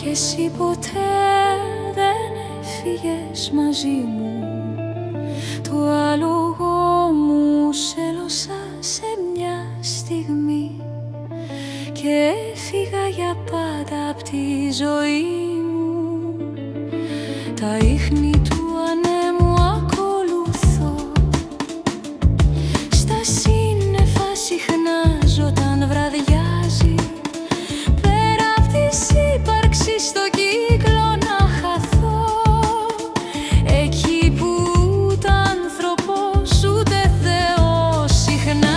κι εσύ ποτέ δεν έφυγες μαζί μου. Το άλογο μου σέλωσα σε μια στιγμή και έφυγα για πάντα απ' τη ζωή μου. Τα ίχνη του ανέμου ακολουθώ, στα σύννεφα συχνάζω όταν βραδιάζει. Πέρα απ' της ύπαρξης στο κύκλο να χαθώ, εκεί που ούτε άνθρωπος ούτε Θεός συχνάζει.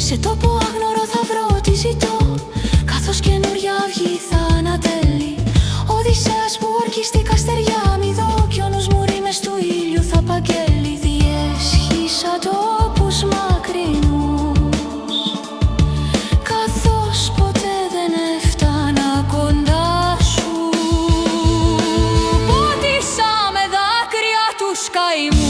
Σε τόπο άγνωρο θα βρω τι ζητώ, καθώς καινούρια αυγή θα ανατέλει. Οδυσσέας που ορκίστηκα στεριά μη δω, κι ο νους μου ρήμες του ήλιου θα παγγέλει. Διέσχισα τόπους μακρινούς, καθώς ποτέ δεν έφτανα κοντά σου. Πότισα με δάκρυα τους καημούς.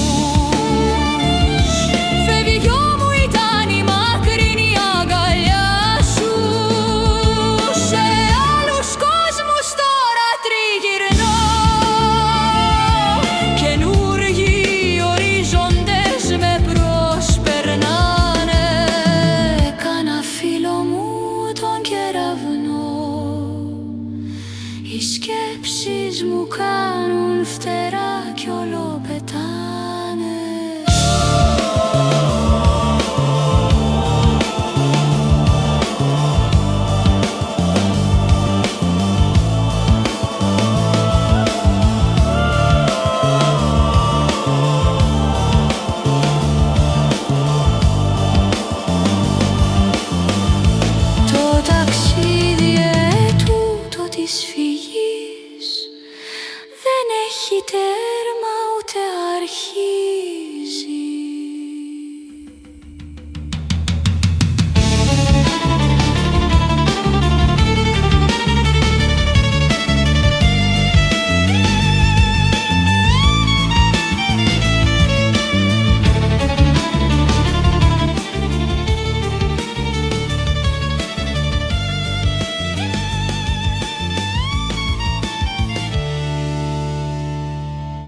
Οι σκέψεις μου κάνουν φτερά κι όλο πετάνε. Το ταξίδι ετούτο της φυγής δεν έχει τέρμα ούτε αρχή.